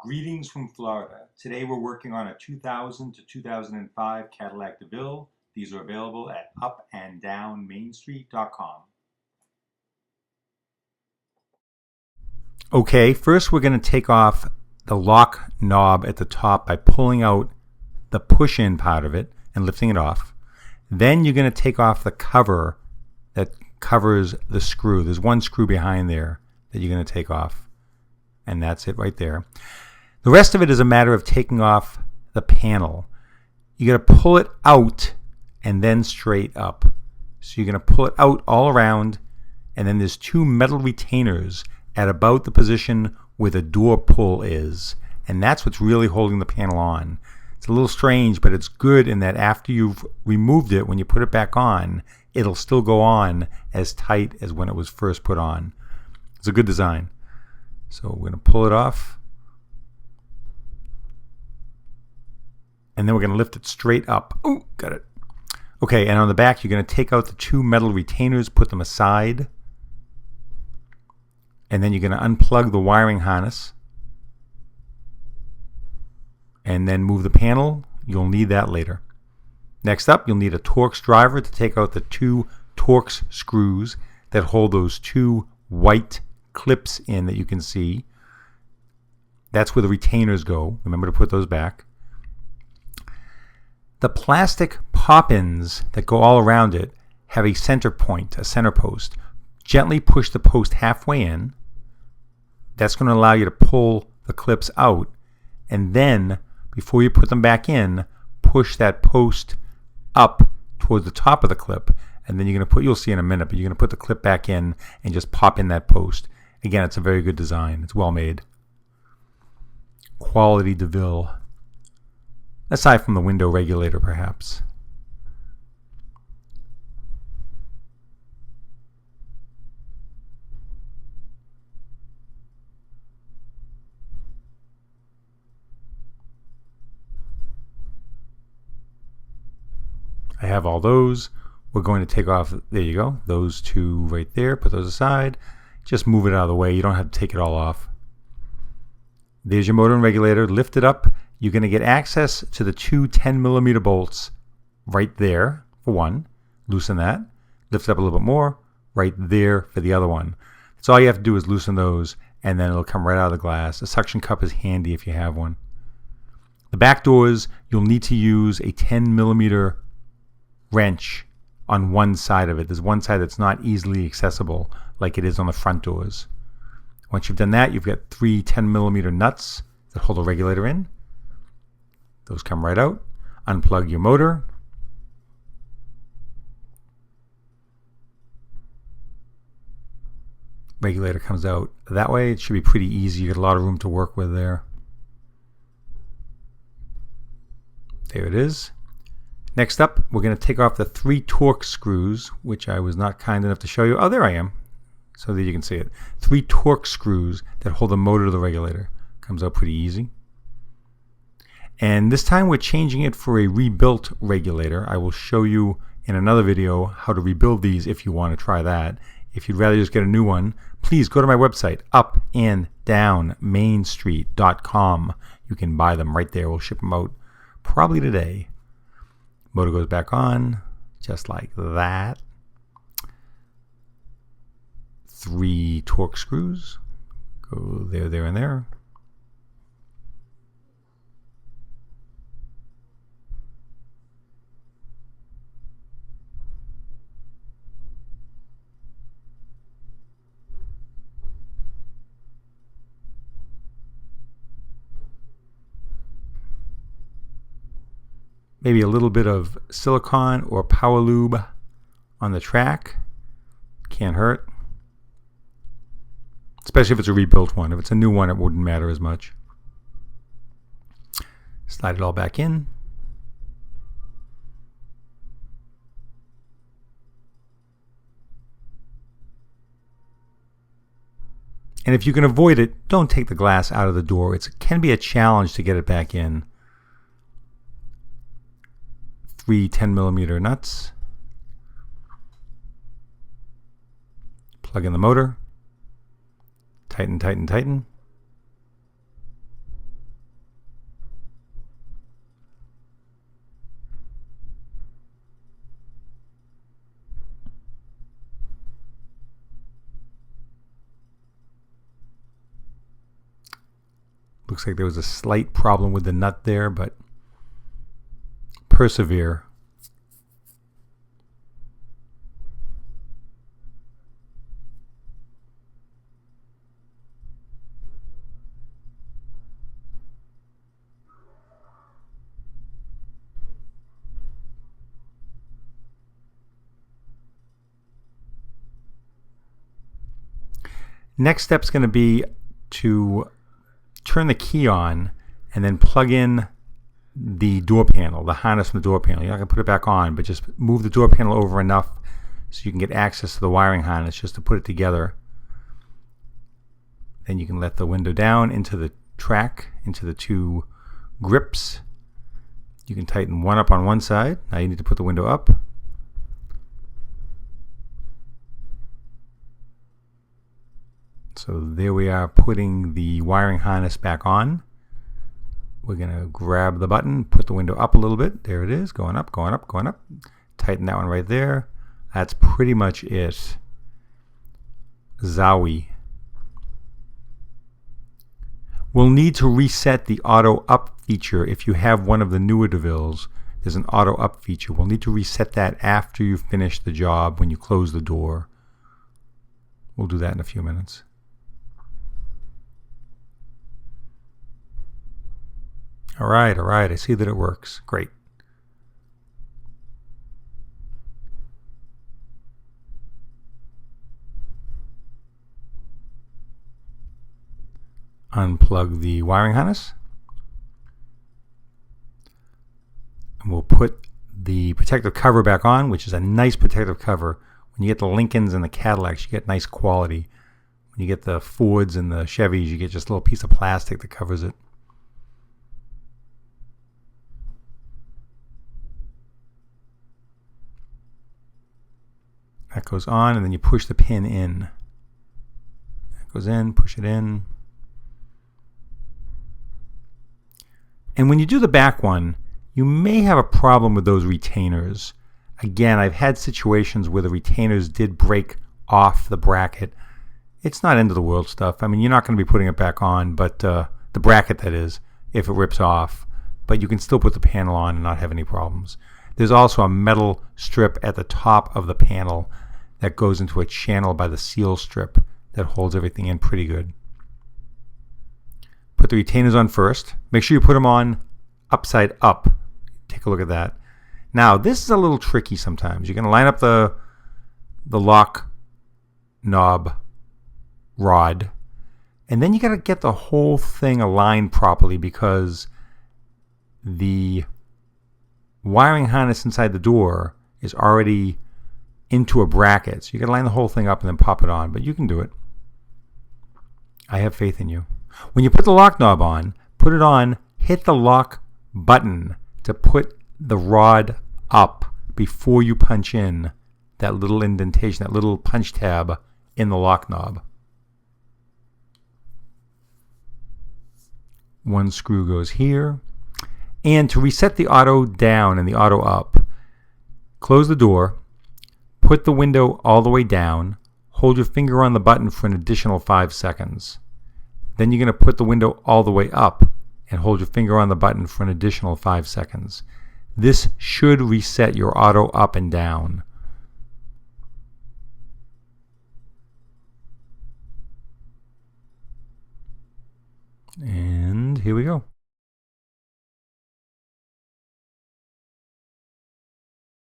Greetings from Florida. Today we're working on a 2000 to 2005 Cadillac Deville. These are available at upanddownmainstreet.com. Okay, first we're going to take off the lock knob at the top by pulling out the push-in part of it and lifting it off. Then you're going to take off the cover that covers the screw. There's one screw behind there that you're going to take off. And that's it right there. The rest of it is a matter of taking off the panel. You got to pull it out and then straight up. So you're going to pull it out all around, and then there's two metal retainers at about the position where the door pull is. And that's what's really holding the panel on. It's a little strange, but it's good in that after you've removed it, when you put it back on, it'll still go on as tight as when it was first put on. It's a good design. So we're going to pull it off. And then we're going to lift it straight up. Oh, got it. Okay, and on the back, you're going to take out the two metal retainers, put them aside. And then you're going to unplug the wiring harness. And then move the panel. You'll need that later. Next up, you'll need a Torx driver to take out the two Torx screws that hold those two white clips in that you can see. That's where the retainers go. Remember to put those back. The plastic pop-ins that go all around it have a center point, a center post. Gently push the post halfway in. That's going to allow you to pull the clips out. And then, before you put them back in, push that post up towards the top of the clip. And then you're going to put, you'll see in a minute, but you're going to put the clip back in and just pop in that post. Again, it's a very good design. It's well made. Quality Deville. Aside from the window regulator, perhaps. I have all those. We're going to take off, there you go, those two right there. Put those aside. Just move it out of the way. You don't have to take it all off. There's your motor and regulator. Lift it up. You're going to get access to the two 10mm bolts right there for one. Loosen that. Lift it up a little bit more. Right there for the other one. So all you have to do is loosen those, and then it'll come right out of the glass. A suction cup is handy if you have one. The back doors, you'll need to use a 10mm wrench on one side of it. There's one side that's not easily accessible like it is on the front doors. Once you've done that, you've got three 10mm nuts that hold the regulator in. Those come right out. Unplug your motor. Regulator comes out that way. It should be pretty easy. You got a lot of room to work with there. There it is. Next up, we're going to take off the three Torx screws, which I was not kind enough to show you. Oh, there I am, so that you can see it. Three Torx screws that hold the motor to the regulator. Comes out pretty easy. And this time we're changing it for a rebuilt regulator. I will show you in another video how to rebuild these if you want to try that. If you'd rather just get a new one, please go to my website, upanddownmainstreet.com. You can buy them right there. We'll ship them out probably today. Motor goes back on, just like that. Three Torx screws. Go there, there, and there. Maybe a little bit of silicone or power lube on the track. Can't hurt. Especially if it's a rebuilt one. If it's a new one, it wouldn't matter as much. Slide it all back in. And if you can avoid it, don't take the glass out of the door. It can be a challenge to get it back in. Three 10mm nuts. Plug in the motor. Tighten, tighten, tighten. Looks like there was a slight problem with the nut there, but persevere. Next step is going to be to turn the key on and then plug in the door panel, the harness from the door panel. You're not going to put it back on, but just move the door panel over enough so you can get access to the wiring harness just to put it together. Then you can let the window down into the track, into the two grips. You can tighten one up on one side. Now you need to put the window up. So there we are, putting the wiring harness back on. We're going to grab the button, put the window up a little bit. There it is, going up, going up, going up. Tighten that one right there. That's pretty much it. Zowie. We'll need to reset the auto up feature. If you have one of the newer Devilles, there's an auto up feature. We'll need to reset that after you've finished the job when you close the door. We'll do that in a few minutes. All right, I see that it works. Great. Unplug the wiring harness. And we'll put the protective cover back on, which is a nice protective cover. When you get the Lincolns and the Cadillacs, you get nice quality. When you get the Fords and the Chevys, you get just a little piece of plastic that covers it. That goes on, and then you push the pin in. That goes in, push it in. And when you do the back one, you may have a problem with those retainers. Again, I've had situations where the retainers did break off the bracket. It's not end of the world stuff. I mean, you're not going to be putting it back on, but the bracket, that is, if it rips off. But you can still put the panel on and not have any problems. There's also a metal strip at the top of the panel that goes into a channel by the seal strip that holds everything in pretty good. Put the retainers on first. Make sure you put them on upside up. Take a look at that. Now, this is a little tricky sometimes. You're going to line up the lock knob rod, and then you got to get the whole thing aligned properly because the wiring harness inside the door is already into a bracket. So you got to line the whole thing up and then pop it on, but you can do it. I have faith in you. When you put the lock knob on, put it on, hit the lock button to put the rod up before you punch in that little indentation, that little punch tab in the lock knob. One screw goes here. And to reset the auto down and the auto up, close the door, put the window all the way down, hold your finger on the button for an additional 5 seconds. Then you're going to put the window all the way up and hold your finger on the button for an additional 5 seconds. This should reset your auto up and down. And here we go.